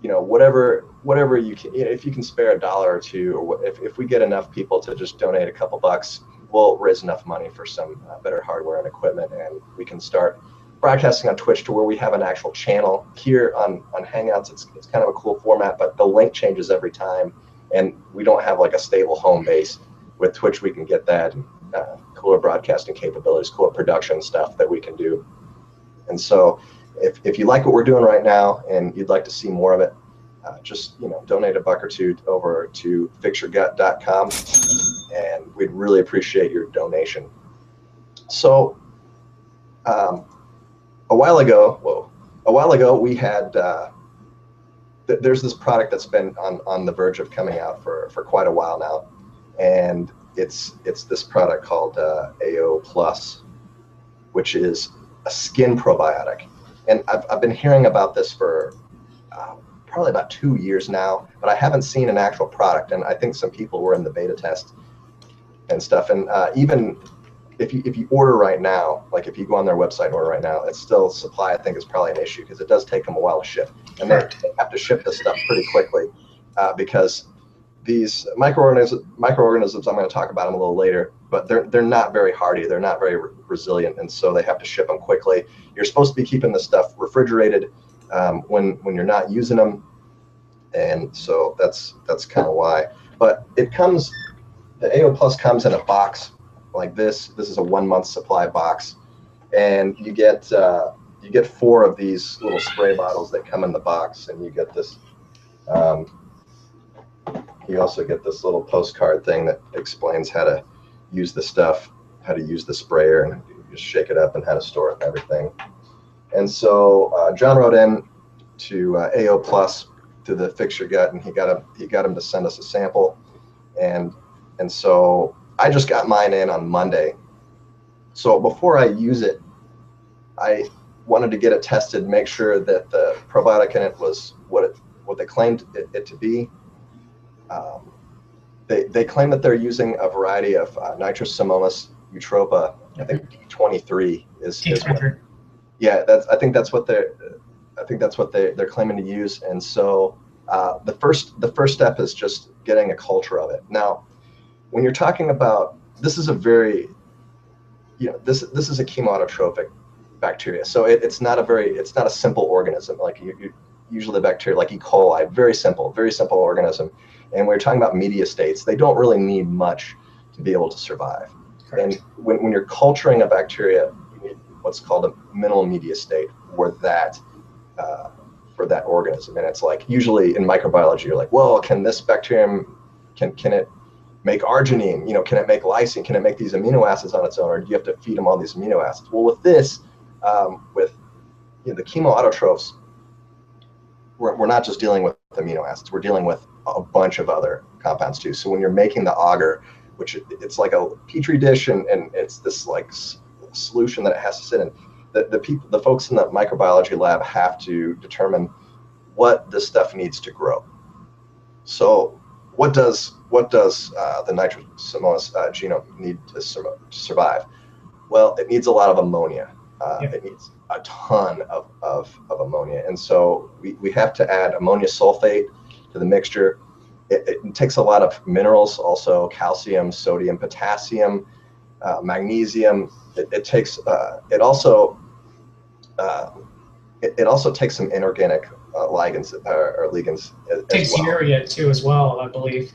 whatever you can. If you can spare $1 or $2, or if we get enough people to just donate a couple bucks, we'll raise enough money for some better hardware and equipment, and we can start broadcasting on Twitch to where we have an actual channel. Here on Hangouts, it's kind of a cool format, but the link changes every time, and we don't have like a stable home base. With Twitch, we can get that, cooler broadcasting capabilities, cooler production stuff that we can do. And so if you like what we're doing right now and you'd like to see more of it, just donate $1 or $2 over to fixyourgut.com, and we'd really appreciate your donation. So a while ago we had there's this product that's been on the verge of coming out for quite a while now, and it's this product called AO Plus, which is a skin probiotic. And I've been hearing about this for probably about 2 years now, but I haven't seen an actual product. And I think some people were in the beta test and stuff. And even if you order right now, like if you go on their website and order right now, it's still supply, I think, is probably an issue because it does take them a while to ship. And they have to ship this stuff pretty quickly because these microorganisms, I'm going to talk about them a little later, but they're not very hardy. They're not very resilient, and so they have to ship them quickly. You're supposed to be keeping this stuff refrigerated when you're not using them, and so that's kind of why. But the AO Plus comes in a box like this. This is a 1-month supply box, and you get 4 of these little spray bottles that come in the box, and you get this. You also get this little postcard thing that explains how to use the stuff, how to use the sprayer, and you just shake it up and how to store it and everything. And so John wrote in to AO Plus to the Fix Your Gut, and he got him to send us a sample, and so I just got mine in on Monday. So before I use it, I wanted to get it tested, make sure that the probiotic in it was what they claimed it to be. They claim that they're using a variety of Nitrosomonas eutropa. I think D23 is what, yeah, I think that's what they're claiming to use. And so the first step is just getting a culture of it. Now, when you're talking about, this is a very, this is a chemoautotropic bacteria. So it's not a simple organism. Like usually bacteria like E. coli, very simple organism. And when you're talking about media states, they don't really need much to be able to survive. Correct. And when you're culturing a bacteria, you need what's called a minimal media state for that organism. And it's like, usually in microbiology, you're like, well, can this bacterium, can it make arginine? Can it make lysine? Can it make these amino acids on its own? Or do you have to feed them all these amino acids? Well, with this, with the chemoautotrophs, we're not just dealing with amino acids. We're dealing with a bunch of other compounds too. So when you're making the agar, which it's like a petri dish, and it's this like solution that it has to sit in, the folks in the microbiology lab have to determine what this stuff needs to grow. So what does the Nitrosomonas genome need to survive? Well, it needs a lot of ammonia. It needs a ton of ammonia, and so we have to add ammonia sulfate to the mixture. It takes a lot of minerals, also calcium, sodium, potassium, magnesium. It also takes some inorganic ligands or ligands. It takes urea too, as well, I believe.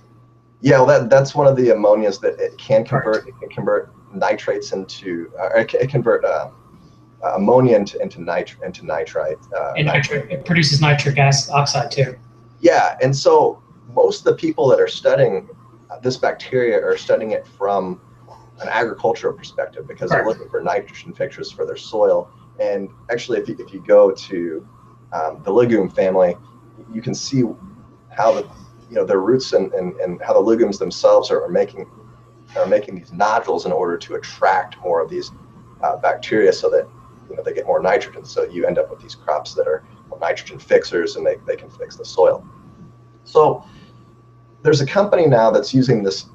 Yeah, well, that's one of the ammonias that it can convert. It can convert nitrates into, it can convert ammonia into nitrite. And it produces nitric oxide too. Yeah, and so most of the people that are studying this bacteria are studying it from an agricultural perspective, because they're looking for nitrogen fixtures for their soil. And actually, if you go to the legume family, you can see how their roots and how the legumes themselves are making these nodules in order to attract more of these bacteria, so that they get more nitrogen. So you end up with these crops that are nitrogen fixers, and they can fix the soil. So there's a company now that's using this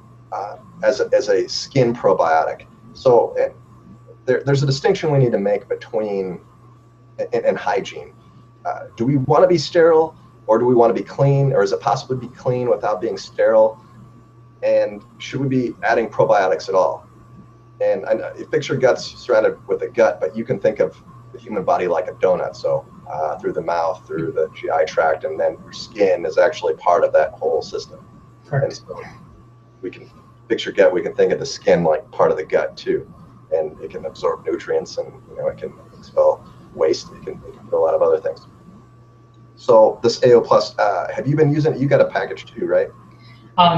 as a skin probiotic. So there's a distinction we need to make between and hygiene. Do we want to be sterile, or do we want to be clean, or is it possible to be clean without being sterile? And should we be adding probiotics at all? And I know, picture guts surrounded with a gut, but you can think of the human body like a donut. So through the mouth, through the GI tract, and then your skin is actually part of that whole system. Correct. And so we can picture gut, we can think of the skin like part of the gut too. And it can absorb nutrients, and it can expel waste. It can do a lot of other things. So this AO Plus, have you been using it? You got a package too, right?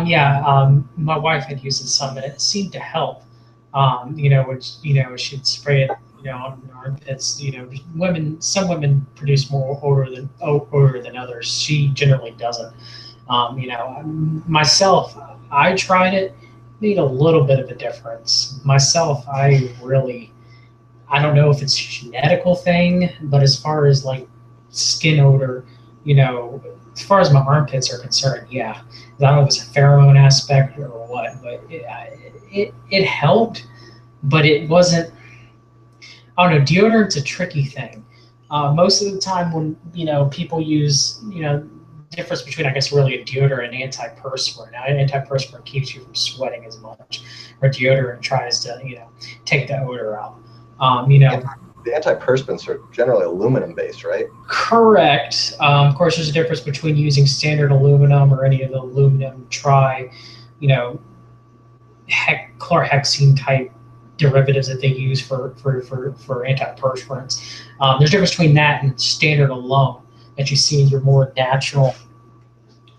Yeah, my wife had used it some, and it seemed to help. She'd spray it, on her armpits. Some women produce more odor than others. She generally doesn't. Myself, I tried it, made a little bit of a difference. Myself, I don't know if it's a genetical thing, but as far as like skin odor, as far as my armpits are concerned, yeah. I don't know if it's a pheromone aspect or what, but it helped, but it wasn't. I don't know. Deodorant's a tricky thing. Most of the time when people use difference between, I guess, really a deodorant and antiperspirant. Now, antiperspirant keeps you from sweating as much, or deodorant tries to take the odor out. The antiperspirants are generally aluminum based, right? Correct. Of course, there's a difference between using standard aluminum or any of the aluminum chlorhexene type derivatives that they use for antiperspirants. There's a difference between that and standard alone that you see as your more natural,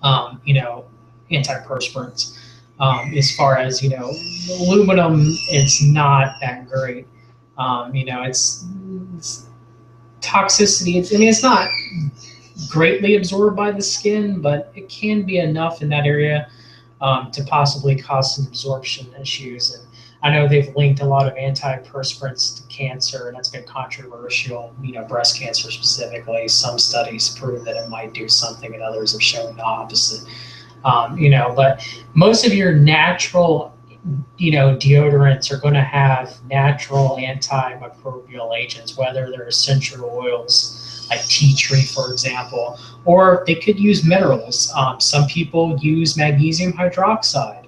antiperspirants. As far as aluminum, it's not that great. It's toxicity. It's not greatly absorbed by the skin, but it can be enough in that area to possibly cause some absorption issues. And I know they've linked a lot of antiperspirants to cancer, and that's been controversial, breast cancer specifically. Some studies prove that it might do something, and others have shown the opposite. But most of your natural, deodorants are going to have natural antimicrobial agents, whether they're essential oils like tea tree, for example, or they could use minerals. Some people use magnesium hydroxide,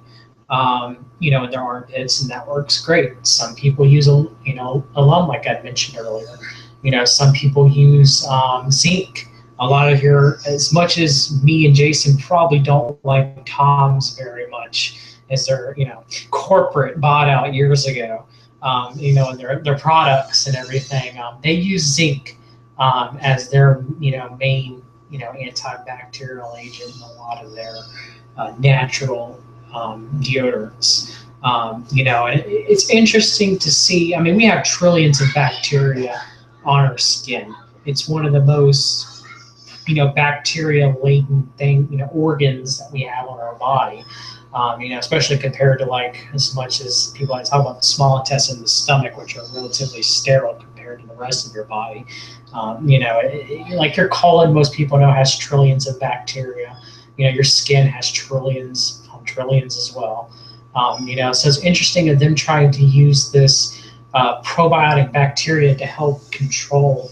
in their armpits, and that works great. Some people use, alum, like I mentioned earlier. Some people use zinc. A lot of as much as me and Jason probably don't like Tom's very much, as their, corporate bought out years ago, and their products and everything, they use zinc as their, main, antibacterial agent in a lot of their natural deodorants. And it's interesting to see. I mean, we have trillions of bacteria on our skin. It's one of the most, bacteria laden organs that we have on our body. Especially compared to like as much as people like to talk about the small intestine and the stomach, which are relatively sterile compared to the rest of your body. Like your colon, most people know, has trillions of bacteria. Your skin has trillions as well. So it's interesting of them trying to use this probiotic bacteria to help control,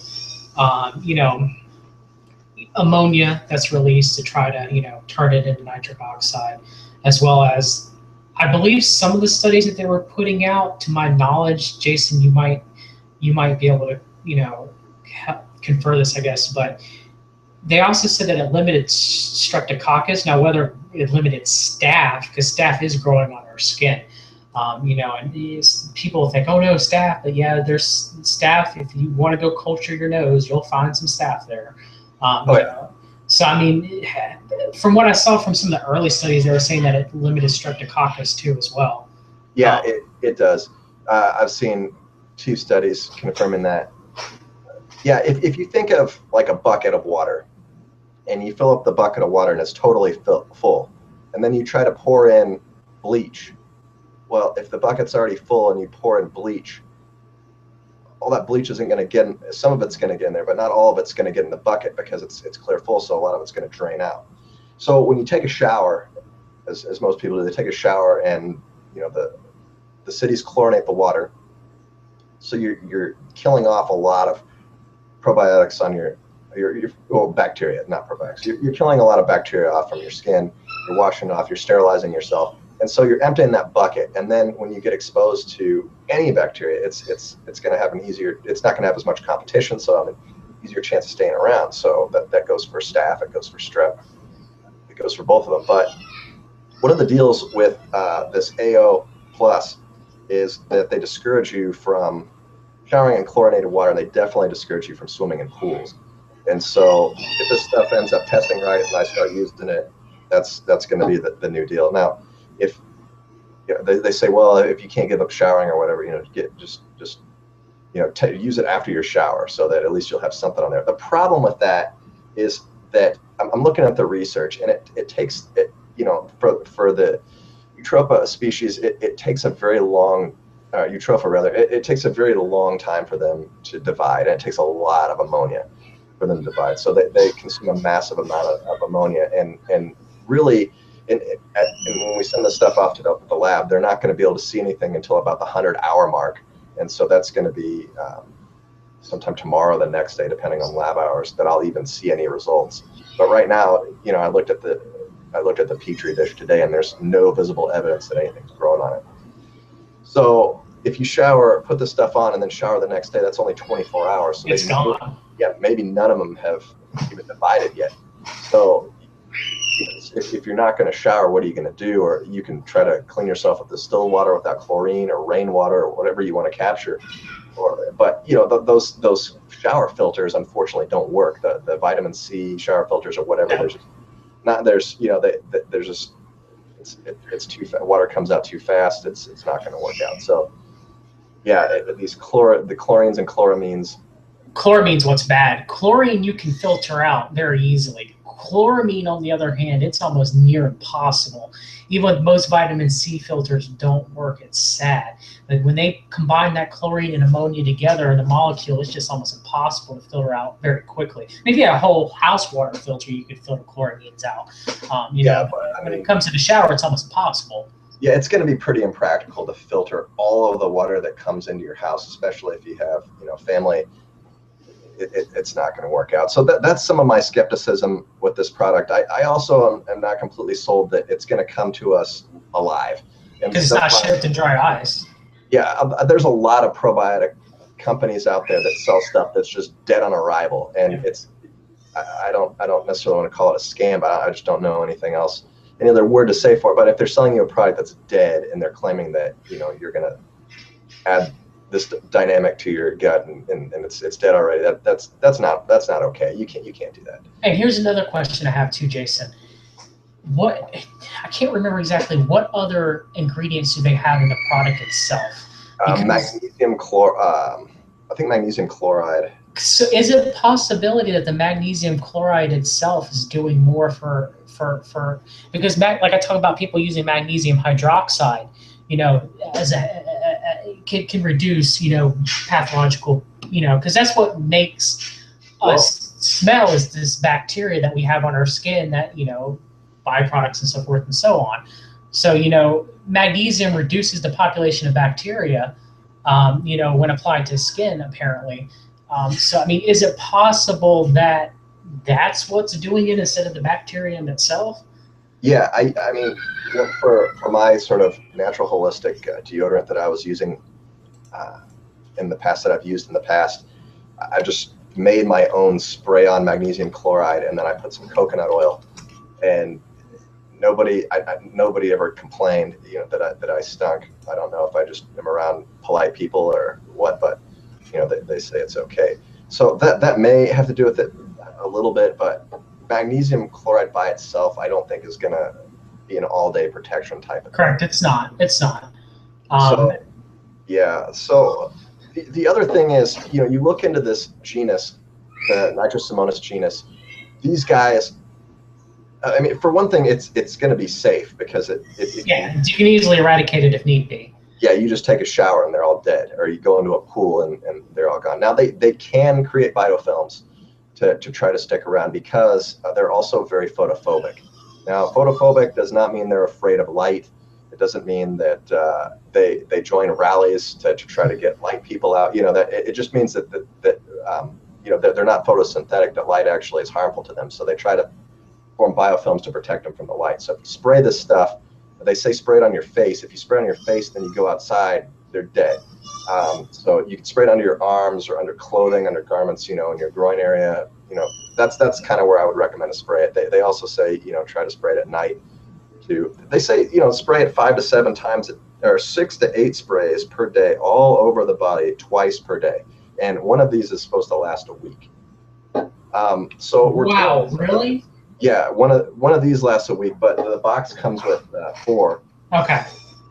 ammonia that's released to try to, turn it into nitric oxide, as well as, I believe, some of the studies that they were putting out, to my knowledge, Jason, you might be able to, confer this, I guess, but they also said that it limited streptococcus. Now, whether it limited staph, because staph is growing on our skin, and people think, oh no, staph, but yeah, there's staph. If you want to go culture your nose, you'll find some staph there. So, I mean, from what I saw from some of the early studies, they were saying that it limited streptococcus too as well. Yeah, it does. I've seen 2 studies confirming that. Yeah, if you think of like a bucket of water, and you fill up the bucket of water and it's totally full, and then you try to pour in bleach. Well, if the bucket's already full and you pour in bleach, all that bleach isn't going to get in. Some of it's going to get in there, but not all of it's going to get in the bucket because it's clear full, so a lot of it's going to drain out. So when you take a shower, as most people do, they take a shower, and the cities chlorinate the water, so you're killing off a lot of probiotics on your bacteria, not probiotics. You're killing a lot of bacteria off from your skin. You're washing off. You're sterilizing yourself. And so you're emptying that bucket, and then when you get exposed to any bacteria, it's going to have it's not going to have as much competition, so an easier chance of staying around. So that goes for staph, it goes for strep, it goes for both of them. But one of the deals with this AO plus is that they discourage you from showering in chlorinated water, and they definitely discourage you from swimming in pools. And so if this stuff ends up testing right and I start using it, that's going to be the new deal. Now, if they say, well, if you can't give up showering or whatever, use it after your shower so that at least you'll have something on there. The problem with that is that I'm looking at the research, and it takes for the Eutropa species, it takes a very long Eutropha rather. It takes a very long time for them to divide, and it takes a lot of ammonia for them to divide. So they consume a massive amount of ammonia, and really. And when we send this stuff off to the lab, they're not going to be able to see anything until about the 100-hour mark. And so that's going to be sometime tomorrow, the next day, depending on lab hours, that I'll even see any results. But right now, I looked at the Petri dish today, and there's no visible evidence that anything's growing on it. So if you shower, put the stuff on, and then shower the next day, that's only 24 hours. So it's gone. Maybe none of them have even divided yet. So if you're not going to shower, what are you going to do? Or you can try to clean yourself with distilled water without chlorine, or rainwater, or whatever you want to capture. But those shower filters unfortunately don't work. The vitamin C shower filters or whatever. It's too fast. Water comes out too fast. It's not going to work out. So yeah, the chlorines and chloramines. Chloramine's what's bad. Chlorine you can filter out very easily. Chloramine, on the other hand, it's almost near impossible. Even with most vitamin C filters don't work, it's sad. But when they combine that chlorine and ammonia together in the molecule, it's just almost impossible to filter out very quickly. Maybe a whole house water filter, you could filter chloramines out. You know, but when it comes to the shower, it's almost impossible. Yeah, it's going to be pretty impractical to filter all of the water that comes into your house, especially if you have, you know, family. It's not going to work out. So that's some of my skepticism with this product. I also am not completely sold that it's going to come to us alive. Because it's not shipped in dry ice. Yeah, there's a lot of probiotic companies out there that sell stuff that's just dead on arrival, and it's I don't necessarily want to call it a scam, but I just don't know anything else, any other word to say for it. But if they're selling you a product that's dead and they're claiming that, you know, you're going to add this dynamic to your gut and it's dead already, that's not okay. You can't do that. And here's another question I have too, Jason. I can't remember exactly what other ingredients do they have in the product itself? Magnesium chloride. I think magnesium chloride. So is it a possibility that the magnesium chloride itself is doing more for because like I talk about people using magnesium hydroxide, you know, as can reduce, you know, pathological, you know, because that's what makes us smell, is this bacteria that we have on our skin that, you know, byproducts and so forth and so on. So, you know, magnesium reduces the population of bacteria, you know, when applied to skin, apparently. So, I mean, is it possible that that's what's doing it instead of the bacterium itself? Yeah, I mean, you know, for my sort of natural holistic deodorant that I was using in the past, that I've used in the past, I just made my own spray on magnesium chloride, and then I put some coconut oil, and nobody ever complained, you know, that I stunk. I don't know if I just am around polite people or what, but you know, they say it's okay. So that may have to do with it a little bit, but magnesium chloride by itself, I don't think is going to be an all-day protection type of thing. Correct. It's not. So, yeah. So the other thing is, you know, you look into this genus, the Nitrosomonas genus. These guys, I mean, for one thing, it's going to be safe because you can easily eradicate it if need be. Yeah, you just take a shower and they're all dead, or you go into a pool and they're all gone. Now they can create biofilms to try to stick around because they're also very photophobic. Now, photophobic does not mean they're afraid of light. It doesn't mean that they join rallies to try to get light people out. You know, that it just means that you know, they're not photosynthetic. That light actually is harmful to them, so they try to form biofilms to protect them from the light. So if you spray this stuff, they say spray it on your face. If you spray it on your face, then you go outside, they're dead. So you can spray it under your arms or under clothing, under garments, you know, in your groin area. You know, that's kind of where I would recommend to spray it. They also say, you know, try to spray it at night too. They say, you know, spray it 5 to 7 times, or 6 to 8 sprays per day, all over the body, twice per day. And one of these is supposed to last a week. So we're told, really? Yeah, one of these lasts a week, but the box comes with 4. Okay.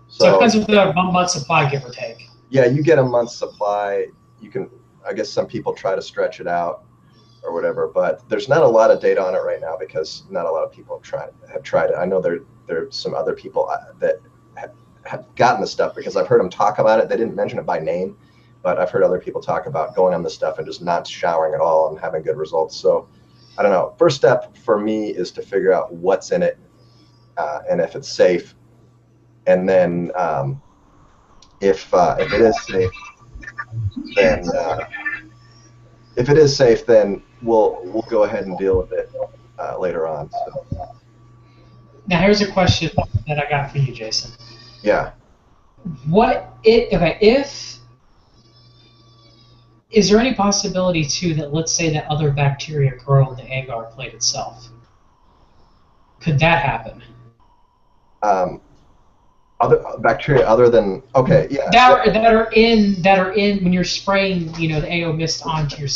So it comes with a 1 month supply, give or take. Yeah, you get a month's supply. You can, I guess some people try to stretch it out or whatever, but there's not a lot of data on it right now because not a lot of people have tried it. I know there's some other people that have gotten the stuff because I've heard them talk about it. They didn't mention it by name, but I've heard other people talk about going on the stuff and just not showering at all and having good results. So I don't know. First step for me is to figure out what's in it and if it's safe. And then if it is safe, then we'll go ahead and deal with it later on. So. Now here's a question that I got for you, Jason. Yeah. Is there any possibility too that, let's say, that other bacteria grow on the agar plate itself? Could that happen? Other bacteria other than yeah. That are in when you're spraying, you know, the AO mist onto your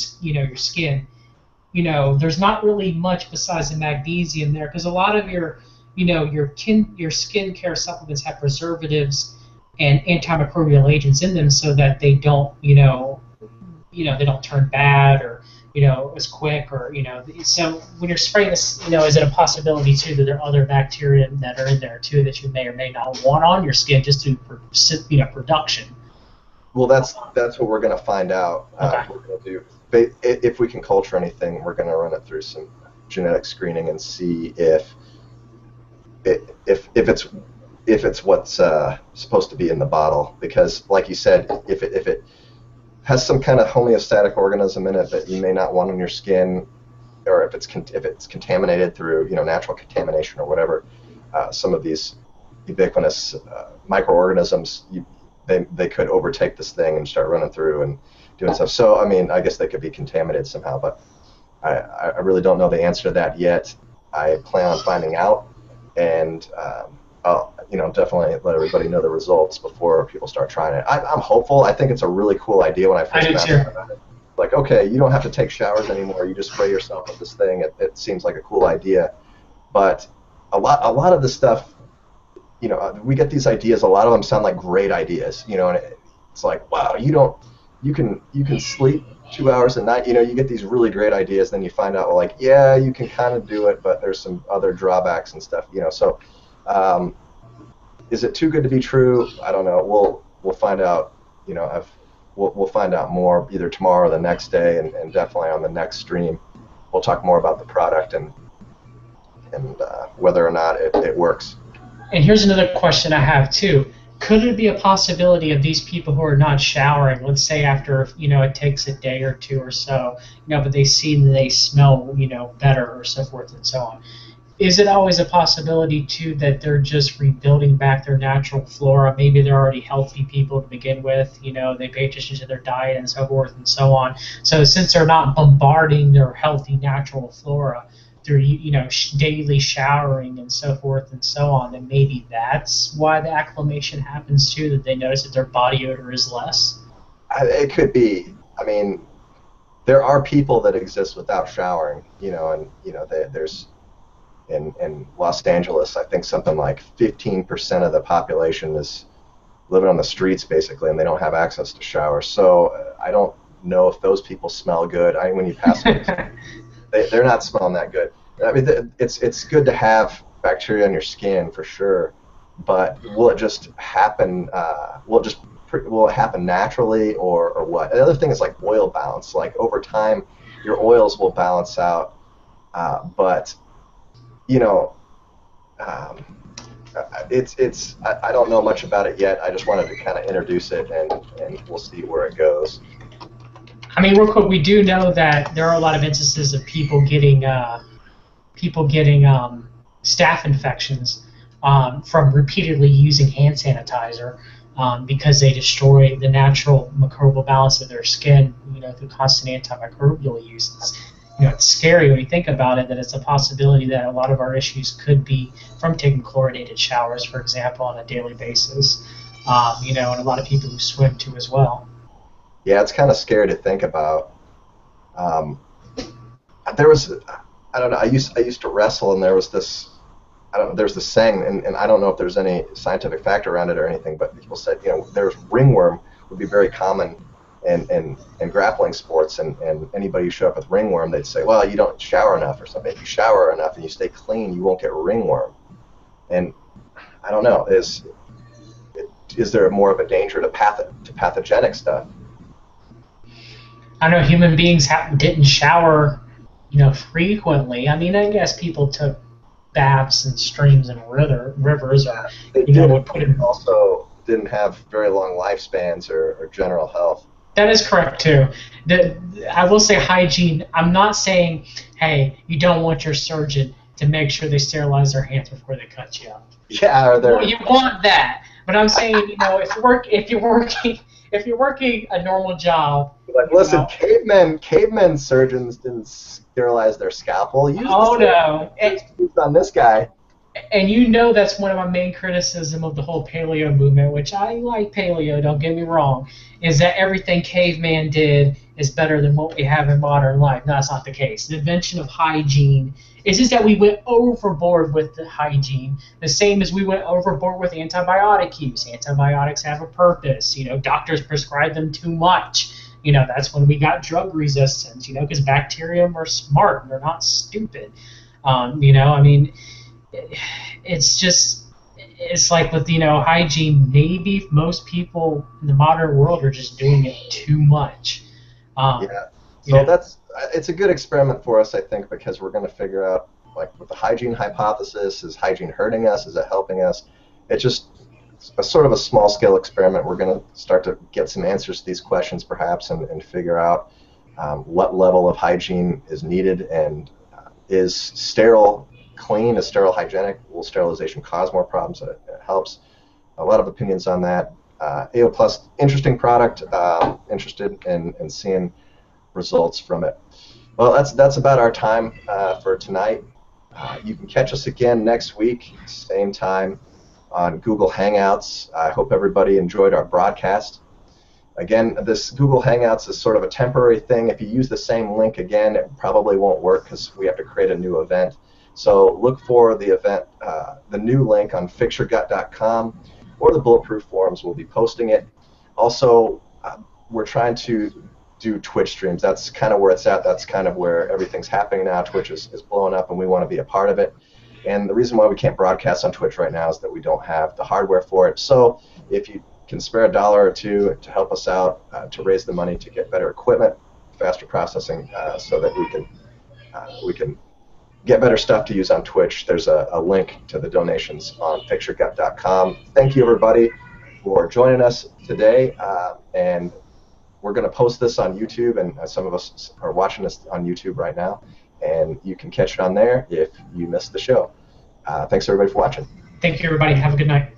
skin. You know, there's not really much besides the magnesium there, because a lot of your skincare supplements have preservatives and antimicrobial agents in them so that they don't they don't turn bad, or as quick, or so when you're spraying this, is it a possibility too that there are other bacteria that are in there too that you may or may not want on your skin just to production? Well, that's what we're going to find out. Okay. We're going to do, if we can culture anything, we're going to run it through some genetic screening and see if it's what's supposed to be in the bottle. Because, like you said, if it has some kind of homeostatic organism in it that you may not want on your skin, or if it's contaminated through natural contamination or whatever, some of these ubiquitous microorganisms, they could overtake this thing and start running through and doing stuff. So I mean, I guess they could be contaminated somehow, but I really don't know the answer to that yet. I plan on finding out, and I'll definitely let everybody know the results before people start trying it. I'm hopeful. I think it's a really cool idea when I first found out about it. Like, okay, you don't have to take showers anymore. You just spray yourself with this thing. It seems like a cool idea, but a lot of the stuff, we get these ideas. A lot of them sound like great ideas, and it's like, wow, you can sleep 2 hours a night. You get these really great ideas, then you find out, well, like, yeah, you can kind of do it, but there's some other drawbacks and stuff. So, is it too good to be true? I don't know. We'll find out. We'll find out more either tomorrow or the next day, and definitely on the next stream, we'll talk more about the product and whether or not it works. And here's another question I have too. Could it be a possibility of these people who are not showering, let's say after it takes a day or two or so, but they see that they smell better or so forth and so on? Is it always a possibility too that they're just rebuilding back their natural flora? Maybe they're already healthy people to begin with. They pay attention to their diet and so forth and so on. So since they're not bombarding their healthy natural flora through daily showering and so forth and so on, then maybe that's why the acclimation happens too, that they notice that their body odor is less. It could be. I mean, there are people that exist without showering, and there's in Los Angeles, I think something like 15% of the population is living on the streets basically, and they don't have access to showers. So I don't know if those people smell good. When you pass them, they're not smelling that good. I mean, it's good to have bacteria on your skin for sure, but will it just happen? Will it happen naturally, or what? The other thing is like oil balance. Like over time, your oils will balance out, but I don't know much about it yet. I just wanted to kind of introduce it, and we'll see where it goes. I mean, real quick, we do know that there are a lot of instances of people getting staph infections from repeatedly using hand sanitizer because they destroy the natural microbial balance of their skin, through constant antimicrobial uses. It's scary when you think about it, that it's a possibility that a lot of our issues could be from taking chlorinated showers, for example, on a daily basis, and a lot of people who swim too as well. Yeah, it's kind of scary to think about. There was, I don't know, I used to wrestle, and there was this, there's this saying, and I don't know if there's any scientific fact around it or anything, but people said, there's ringworm would be very common in grappling sports, and anybody who showed up with ringworm, they'd say, well, you don't shower enough or something. If you shower enough and you stay clean, you won't get ringworm. And I don't know, is there more of a danger to pathogenic stuff? I know human beings didn't shower, frequently. I mean, I guess people took baths and streams and rivers, or would put in. Also, didn't have very long lifespans or general health. That is correct too. I will say hygiene. I'm not saying, hey, you don't want your surgeon to make sure they sterilize their hands before they cut you up. Yeah, well, you want that, but I'm saying, if you're working a normal job. Like, listen, cavemen surgeons didn't sterilize their scalpel. No. Used on this guy. And that's one of my main criticism of the whole paleo movement, which I like paleo, don't get me wrong, is that everything caveman did is better than what we have in modern life. No, that's not the case. The invention of hygiene is just that we went overboard with the hygiene, the same as we went overboard with antibiotic use. Antibiotics have a purpose. Doctors prescribe them too much. That's when we got drug resistance, because bacteria are smart. They're not stupid. I mean, it's like with, hygiene, maybe most people in the modern world are just doing it too much. Yeah. So it's a good experiment for us, I think, because we're going to figure out, like with the hygiene hypothesis, is hygiene hurting us? Is it helping us? It's just a sort of a small scale experiment. We're going to start to get some answers to these questions perhaps and figure out what level of hygiene is needed, and is sterile clean, is sterile hygienic? Will sterilization cause more problems? It helps. A lot of opinions on that. AO Plus, interesting product, interested in seeing results from it. Well, that's about our time for tonight. You can catch us again next week, same time, on Google Hangouts. I hope everybody enjoyed our broadcast. Again, this Google Hangouts is sort of a temporary thing. If you use the same link again, it probably won't work because we have to create a new event. So look for the event, the new link on fixyourgut.com, or the Bulletproof forums. We'll be posting it. Also, we're trying to do Twitch streams. That's kind of where it's at. That's kind of where everything's happening now. Twitch is blowing up, and we want to be a part of it. And the reason why we can't broadcast on Twitch right now is that we don't have the hardware for it. So if you can spare $1 or $2 to help us out, to raise the money to get better equipment, faster processing, so that we can get better stuff to use on Twitch, there's a link to the donations on fixyourgut.com. Thank you, everybody, for joining us today. And we're going to post this on YouTube, and some of us are watching this on YouTube right now, and you can catch it on there if you missed the show. Thanks, everybody, for watching. Thank you, everybody. Have a good night.